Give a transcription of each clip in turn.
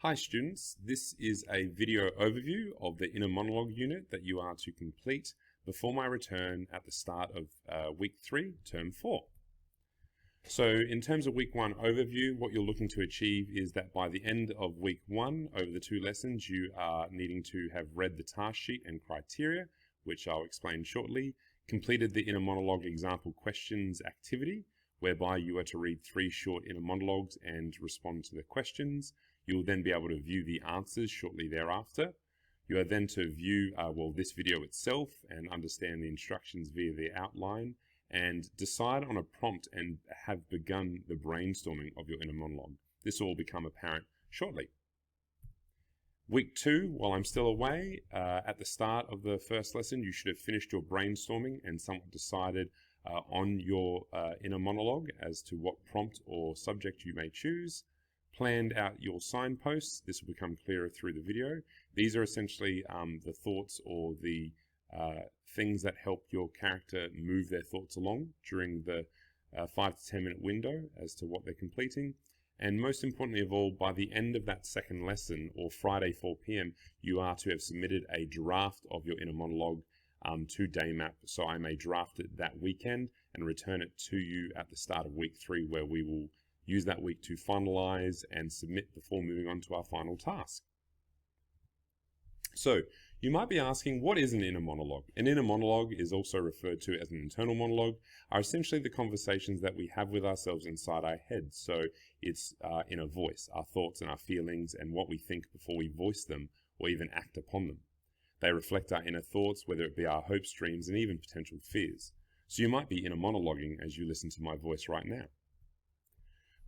Hi students, this is a video overview of the inner monologue unit that you are to complete before my return at the start of week 3, term 4. So in terms of week 1 overview, what you're looking to achieve is that by the end of week 1, over the 2 lessons, you are needing to have read the task sheet and criteria, which I'll explain shortly, completed the inner monologue example questions activity, whereby you are to read 3 short inner monologues and respond to the questions. You will then be able to view the answers shortly thereafter. You are then to view this video itself and understand the instructions via the outline and decide on a prompt and have begun the brainstorming of your inner monologue. This will all become apparent shortly. Week 2, while I'm still away, at the start of the first lesson, you should have finished your brainstorming and somewhat decided on your inner monologue as to what prompt or subject you may choose. Planned out your signposts. This will become clearer through the video. These are essentially the thoughts or the things that help your character move their thoughts along during the 5 to 10 minute window as to what they're completing. And most importantly of all, by the end of that second lesson, or Friday 4 p.m, you are to have submitted a draft of your inner monologue to Daymap, so I may draft it that weekend and return it to you at the start of week 3, where we will use that week to finalize and submit before moving on to our final task. So you might be asking, what is an inner monologue? An inner monologue is also referred to as an internal monologue, are essentially the conversations that we have with ourselves inside our heads. So it's inner voice, our thoughts and our feelings and what we think before we voice them or even act upon them. They reflect our inner thoughts, whether it be our hopes, dreams, and even potential fears. So you might be inner monologuing as you listen to my voice right now.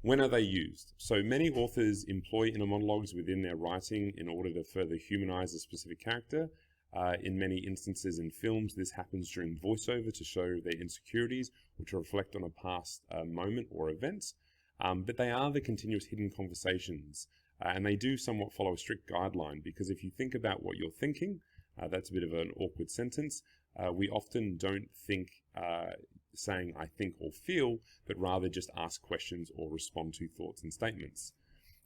When are they used? So many authors employ inner monologues within their writing in order to further humanize a specific character. In many instances in films, this happens during voiceover to show their insecurities or to reflect on a past moment or event. But they are the continuous hidden conversations, and they do somewhat follow a strict guideline, because if you think about what you're thinking, that's a bit of an awkward sentence. We often don't think saying I think or feel, but rather just ask questions or respond to thoughts and statements.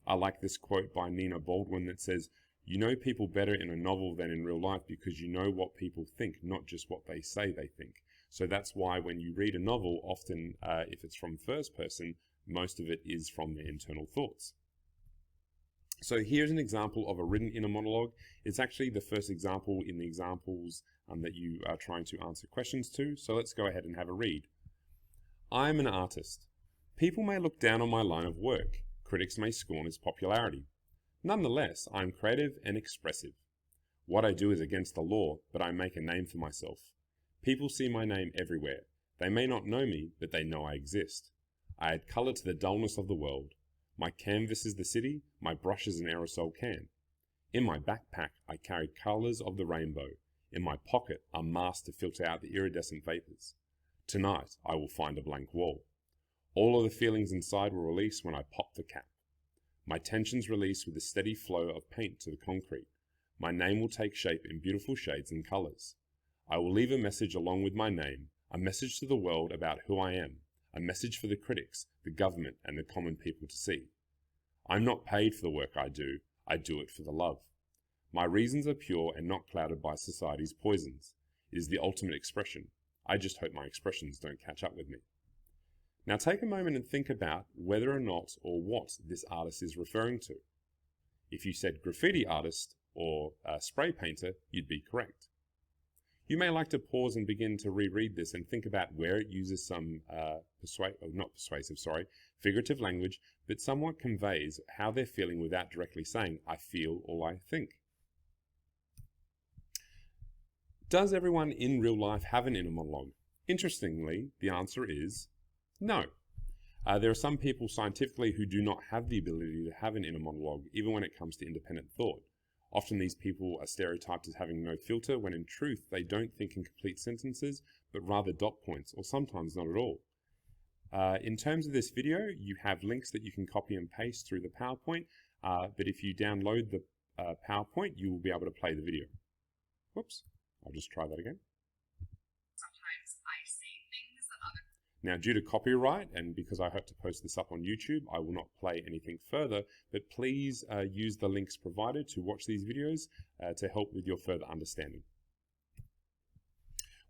I like this quote by Nina Baldwin that says, "You know people better in a novel than in real life because you know what people think, not just what they say they think." So that's why when you read a novel, often if it's from first person, most of it is from their internal thoughts. So here's an example of a written inner monologue. It's actually the first example in the examples that you are trying to answer questions to. So let's go ahead and have a read. I'm an artist. People may look down on my line of work. Critics may scorn its popularity. Nonetheless, I'm creative and expressive. What I do is against the law, but I make a name for myself. People see my name everywhere. They may not know me, but they know I exist. I add color to the dullness of the world. My canvas is the city, my brush is an aerosol can. In my backpack, I carry colors of the rainbow. In my pocket, a mask to filter out the iridescent vapors. Tonight, I will find a blank wall. All of the feelings inside will release when I pop the cap. My tensions release with the steady flow of paint to the concrete. My name will take shape in beautiful shades and colors. I will leave a message along with my name, a message to the world about who I am, a message for the critics, the government, and the common people to see. I'm not paid for the work I do it for the love. My reasons are pure and not clouded by society's poisons. It is the ultimate expression. I just hope my expressions don't catch up with me. Now take a moment and think about whether or not or what this artist is referring to. If you said graffiti artist or spray painter, you'd be correct. You may like to pause and begin to reread this and think about where it uses some figurative language, but somewhat conveys how they're feeling without directly saying, I feel or I think. Does everyone in real life have an inner monologue? Interestingly, the answer is no. There are some people scientifically who do not have the ability to have an inner monologue, even when it comes to independent thought. Often these people are stereotyped as having no filter, when in truth they don't think in complete sentences, but rather dot points, or sometimes not at all. In terms of this video, you have links that you can copy and paste through the PowerPoint, but if you download the PowerPoint, you will be able to play the video. Whoops, I'll just try that again. Sometimes I say things that other Now, due to copyright, and because I hope to post this up on YouTube, I will not play anything further, but please use the links provided to watch these videos to help with your further understanding.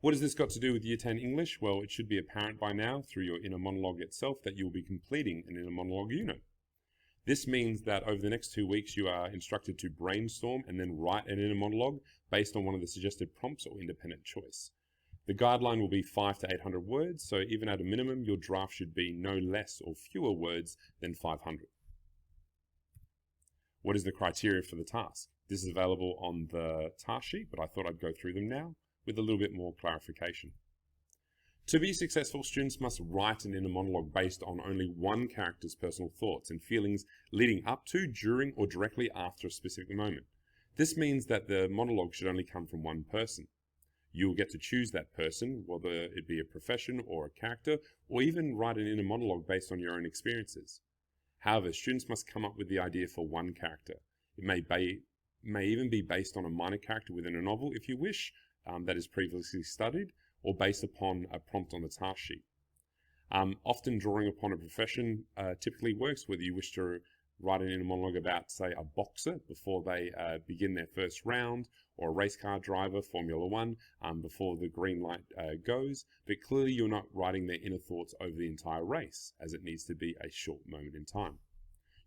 What has this got to do with Year 10 English? Well, it should be apparent by now through your inner monologue itself that you'll be completing an inner monologue unit. This means that over the next 2 weeks, you are instructed to brainstorm and then write an inner monologue based on one of the suggested prompts or independent choice. The guideline will be 500 to 800 words, so even at a minimum, your draft should be no less or fewer words than 500. What is the criteria for the task? This is available on the task sheet, but I thought I'd go through them now with a little bit more clarification. To be successful, students must write an inner monologue based on only one character's personal thoughts and feelings leading up to, during, or directly after a specific moment. This means that the monologue should only come from one person. You will get to choose that person, whether it be a profession or a character, or even write an inner monologue based on your own experiences. However, students must come up with the idea for one character. It may even be based on a minor character within a novel, if you wish, that is previously studied, or based upon a prompt on the task sheet. Often drawing upon a profession typically works, whether you wish to write an inner monologue about, say, a boxer before they begin their first round, or a race car driver, Formula One, before the green light goes, but clearly you're not writing their inner thoughts over the entire race, as it needs to be a short moment in time.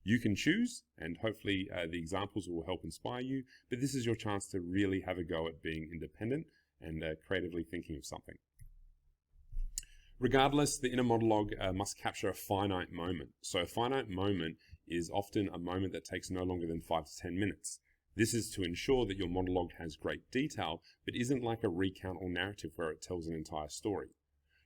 You can choose, and hopefully the examples will help inspire you, but this is your chance to really have a go at being independent and creatively thinking of something. Regardless, the inner monologue must capture a finite moment. So a finite moment is often a moment that takes no longer than 5 to 10 minutes. This is to ensure that your monologue has great detail, but isn't like a recount or narrative where it tells an entire story.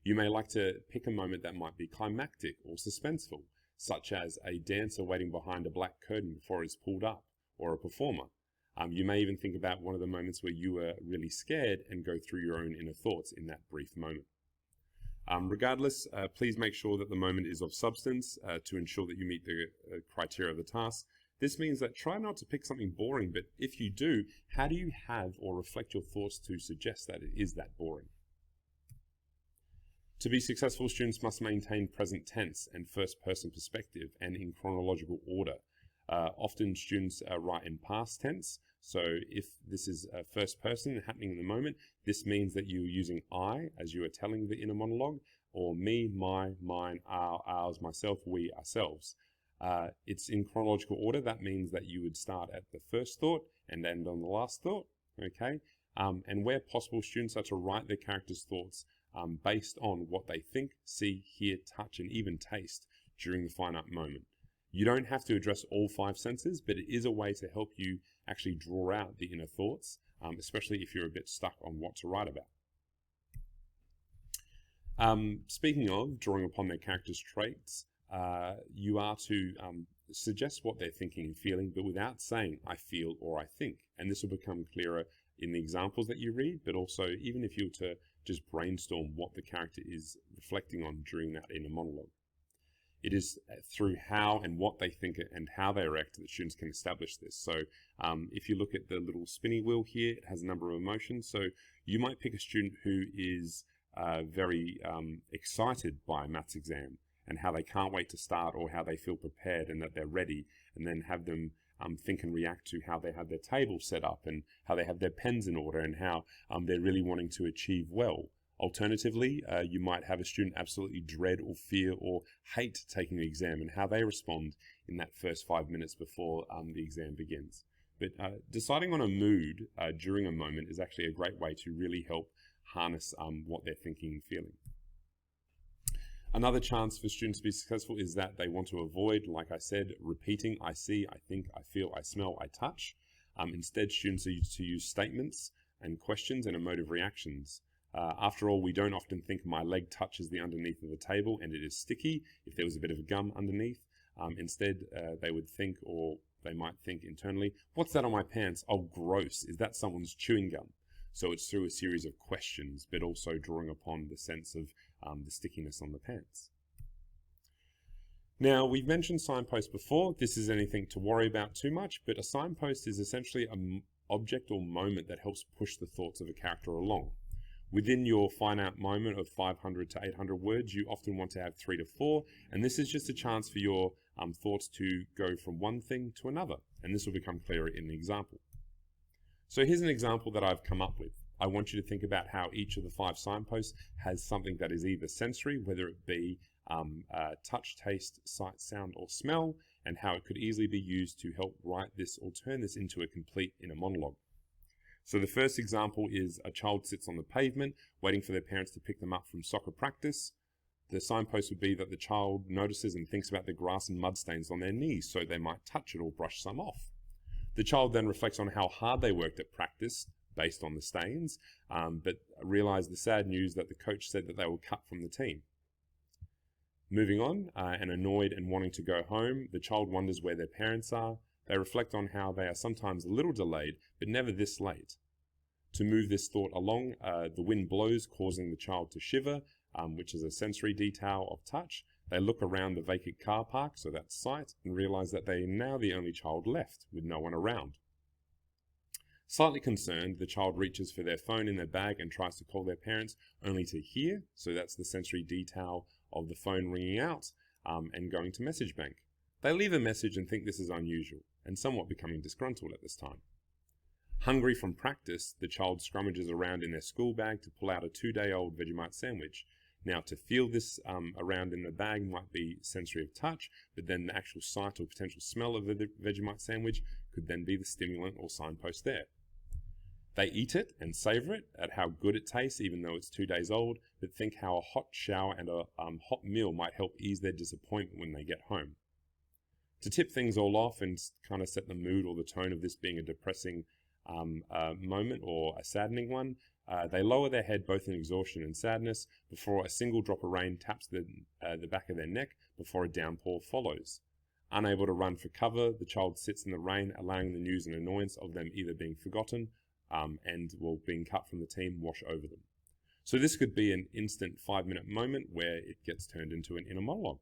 You may like to pick a moment that might be climactic or suspenseful, such as a dancer waiting behind a black curtain before it's pulled up, or a performer. You may even think about one of the moments where you were really scared and go through your own inner thoughts in that brief moment. Regardless, please make sure that the moment is of substance to ensure that you meet the criteria of the task. This means that try not to pick something boring, but if you do, how do you have or reflect your thoughts to suggest that it is that boring? To be successful, students must maintain present tense and first-person perspective and in chronological order. Often students write in past tense, so if this is first person happening in the moment, this means that you're using I as you are telling the inner monologue, or me, my, mine, our, ours, myself, we, ourselves. It's in chronological order. That means that you would start at the first thought and end on the last thought, okay? And where possible, students are to write their characters' thoughts based on what they think, see, hear, touch, and even taste during the finite moment. You don't have to address all 5 senses, but it is a way to help you actually draw out the inner thoughts, especially if you're a bit stuck on what to write about. Speaking of drawing upon their characters' traits, you are to suggest what they're thinking and feeling, but without saying, I feel or I think. And this will become clearer in the examples that you read, but also even if you were to just brainstorm what the character is reflecting on during that inner monologue. It is through how and what they think and how they react that students can establish this. So if you look at the little spinny wheel here, it has a number of emotions. So you might pick a student who is very excited by a maths exam and how they can't wait to start, or how they feel prepared and that they're ready, and then have them think and react to how they have their table set up and how they have their pens in order and how they're really wanting to achieve well. Alternatively, you might have a student absolutely dread or fear or hate taking the exam and how they respond in that first 5 minutes before the exam begins. But deciding on a mood during a moment is actually a great way to really help harness what they're thinking and feeling. Another chance for students to be successful is that they want to avoid, like I said, repeating I see, I think, I feel, I smell, I touch. Instead, students are used to use statements and questions and emotive reactions. After all, we don't often think my leg touches the underneath of the table and it is sticky if there was a bit of gum underneath. Instead, they would think, or they might think internally, what's that on my pants? Oh, gross. Is that someone's chewing gum? So it's through a series of questions, but also drawing upon the sense of the stickiness on the pants. Now, we've mentioned signposts before. This is anything to worry about too much, but a signpost is essentially an object or moment that helps push the thoughts of a character along. Within your finite moment of 500 to 800 words, you often want to have 3 to 4, and this is just a chance for your thoughts to go from one thing to another, and this will become clearer in the example. So here's an example that I've come up with. I want you to think about how each of the 5 signposts has something that is either sensory, whether it be touch, taste, sight, sound, or smell, and how it could easily be used to help write this or turn this into a complete inner monologue. So the first example is a child sits on the pavement waiting for their parents to pick them up from soccer practice. The signpost would be that the child notices and thinks about the grass and mud stains on their knees, so they might touch it or brush some off. The child then reflects on how hard they worked at practice based on the stains, but realize the sad news that the coach said that they were cut from the team. Moving on, and annoyed and wanting to go home, the child wonders where their parents are. They reflect on how they are sometimes a little delayed, but never this late. To move this thought along, the wind blows, causing the child to shiver, which is a sensory detail of touch. They look around the vacant car park, so that's sight, and realize that they are now the only child left, with no one around. Slightly concerned, the child reaches for their phone in their bag and tries to call their parents, only to hear, so that's the sensory detail of the phone ringing out, and going to message bank. They leave a message and think this is unusual, and somewhat becoming disgruntled at this time. Hungry from practice, the child scrummages around in their school bag to pull out a 2-day-old Vegemite sandwich. Now, to feel this around in the bag might be sensory of touch, but then the actual sight or potential smell of the Vegemite sandwich could then be the stimulant or signpost there. They eat it and savor it at how good it tastes, even though it's 2 days old, but think how a hot shower and a hot meal might help ease their disappointment when they get home. To tip things all off and kind of set the mood or the tone of this being a depressing moment or a saddening one, they lower their head both in exhaustion and sadness before a single drop of rain taps the back of their neck before a downpour follows. Unable to run for cover, the child sits in the rain, allowing the news and annoyance of them either being forgotten and being cut from the team wash over them. So this could be an instant 5-minute moment where it gets turned into an inner monologue.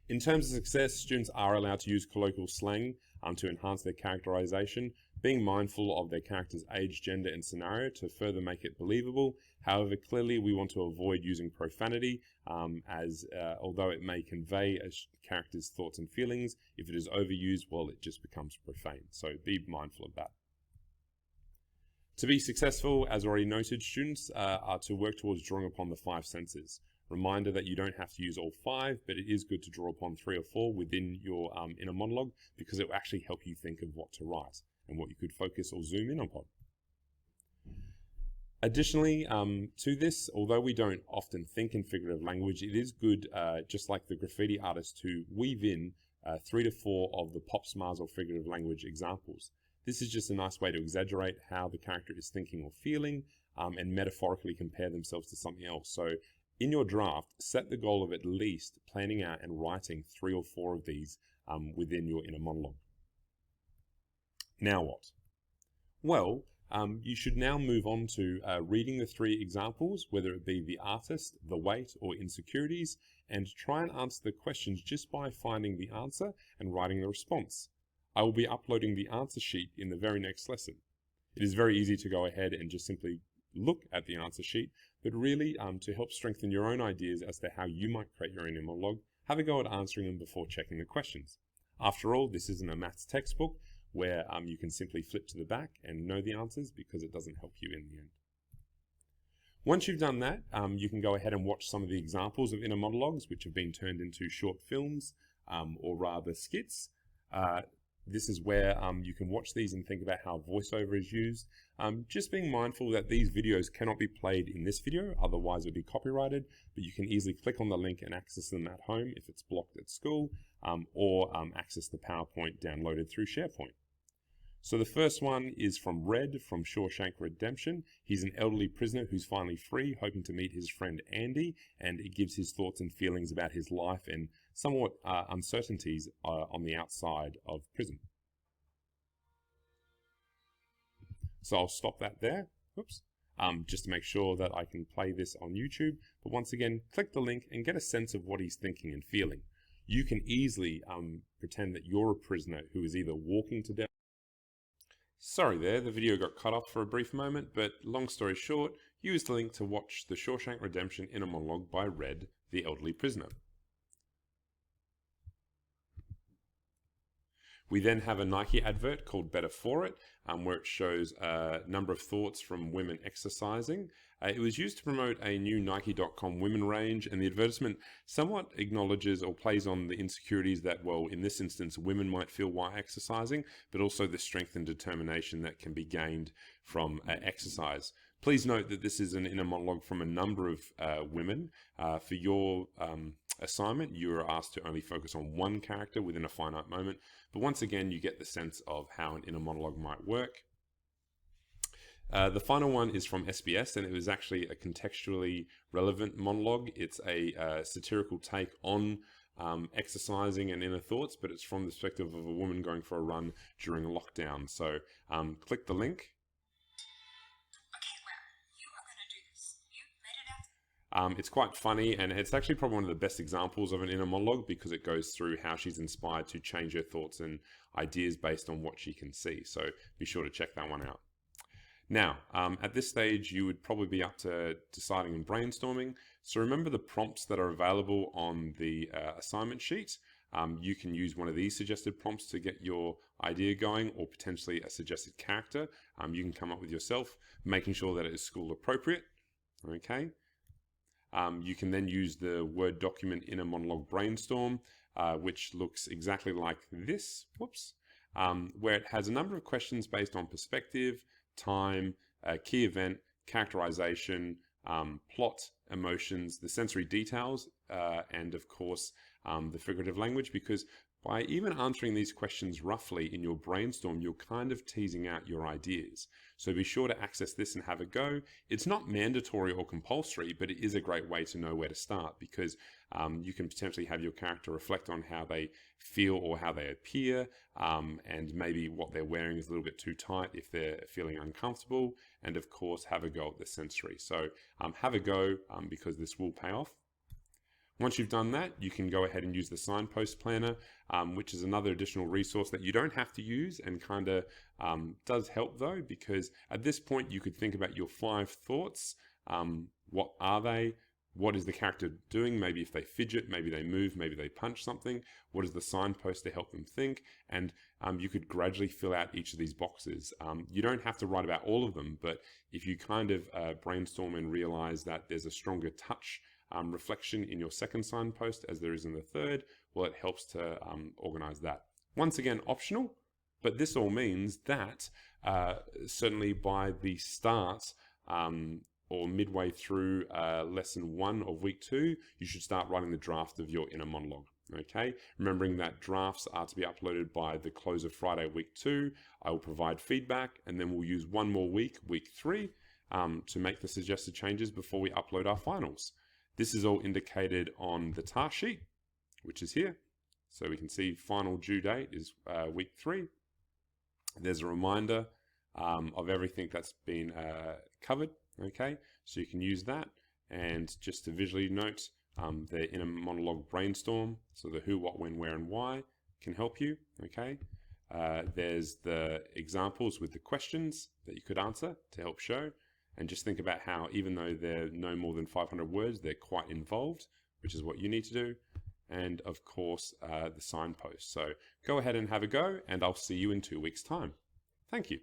In terms of success, students are allowed to use colloquial slang to enhance their characterization, being mindful of their character's age, gender, and scenario to further make it believable. However, clearly we want to avoid using profanity, as although it may convey a character's thoughts and feelings, if it is overused, well, it just becomes profane. So be mindful of that. To be successful, as already noted, students are to work towards drawing upon the 5 senses. Reminder that you don't have to use all 5, but it is good to draw upon 3 or 4 within your inner monologue, because it will actually help you think of what to write and what you could focus or zoom in upon. Additionally, to this, although we don't often think in figurative language, it is good, just like the graffiti artist, to weave in 3 to 4 of the pop, smiles, or figurative language examples. This is just a nice way to exaggerate how the character is thinking or feeling, and metaphorically compare themselves to something else. So in your draft, set the goal of at least planning out and writing 3 or 4 of these within your inner monologue. Now what? Well, you should now move on to reading the 3 examples, whether it be the artist, the weight, or insecurities, and try and answer the questions just by finding the answer and writing the response. I will be uploading the answer sheet in the very next lesson. It is very easy to go ahead and just simply look at the answer sheet, but really to help strengthen your own ideas as to how you might create your own monologue, have a go at answering them before checking the questions. After all, this isn't a maths textbook where you can simply flip to the back and know the answers, because it doesn't help you in the end. Once you've done that, you can go ahead and watch some of the examples of inner monologues, which have been turned into short films, or rather skits. This is where you can watch these and think about how voiceover is used. Just being mindful that these videos cannot be played in this video, otherwise it would be copyrighted, but you can easily click on the link and access them at home if it's blocked at school, or access the PowerPoint downloaded through SharePoint. So the first one is from Red from Shawshank Redemption. He's an elderly prisoner who's finally free, hoping to meet his friend Andy, and it gives his thoughts and feelings about his life and somewhat uncertainties on the outside of prison. So I'll stop that there, oops, just to make sure that I can play this on YouTube. But once again, click the link and get a sense of what he's thinking and feeling. You can easily pretend that you're a prisoner who is either walking to death. Sorry there, the video got cut off for a brief moment, but long story short, use the link to watch The Shawshank Redemption in a Monologue by Red, the elderly prisoner. We then have a Nike advert called Better For It, where it shows a number of thoughts from women exercising. It was used to promote a new Nike.com women range, and the advertisement somewhat acknowledges or plays on the insecurities that, well, in this instance, women might feel while exercising, but also the strength and determination that can be gained from exercise. Please note that this is an inner monologue from a number of women. For your assignment, you are asked to only focus on one character within a finite moment, but once again, you get the sense of how an inner monologue might work. The final one is from SBS, and it was actually a contextually relevant monologue. It's a satirical take on exercising and inner thoughts, but it's from the perspective of a woman going for a run during a lockdown. So click the link. It's quite funny, and it's actually probably one of the best examples of an inner monologue because it goes through how she's inspired to change her thoughts and ideas based on what she can see. So be sure to check that one out. Now, at this stage, you would probably be up to deciding and brainstorming. So remember the prompts that are available on the assignment sheet. You can use one of these suggested prompts to get your idea going, or potentially a suggested character. You can come up with yourself, making sure that it is school appropriate. Okay. You can then use the Word document inner monologue brainstorm, which looks exactly like this, where it has a number of questions based on perspective, time, key event, characterization, plot, emotions, the sensory details, and of course, the figurative language, because by even answering these questions roughly in your brainstorm, you're kind of teasing out your ideas. So be sure to access this and have a go. It's not mandatory or compulsory, but it is a great way to know where to start because you can potentially have your character reflect on how they feel or how they appear, and maybe what they're wearing is a little bit too tight if they're feeling uncomfortable, and of course have a go at the sensory. So have a go because this will pay off. Once you've done that, you can go ahead and use the signpost planner, which is another additional resource that you don't have to use and kind of does help though, because at this point you could think about your 5 thoughts. What are they? What is the character doing? Maybe if they fidget, maybe they move, maybe they punch something. What is the signpost to help them think? And you could gradually fill out each of these boxes. You don't have to write about all of them, but if you kind of brainstorm and realize that there's a stronger touch reflection in your second signpost as there is in the third, well, it helps to organize that. Once again, optional, but this all means that certainly by the start or midway through lesson 1 of week 2, you should start writing the draft of your inner monologue. Okay, remembering that drafts are to be uploaded by the close of Friday, week 2. I will provide feedback, and then we'll use one more week, week 3, to make the suggested changes before we upload our finals. This is all indicated on the task sheet, which is here. So we can see final due date is week 3. There's a reminder of everything that's been covered. Okay, so you can use that. And just to visually note, the inner monologue brainstorm, so the who, what, when, where, and why can help you. Okay, there's the examples with the questions that you could answer to help show. And just think about how, even though they're no more than 500 words, they're quite involved, which is what you need to do. And of course, the signpost. So go ahead and have a go, and I'll see you in 2 weeks' time. Thank you.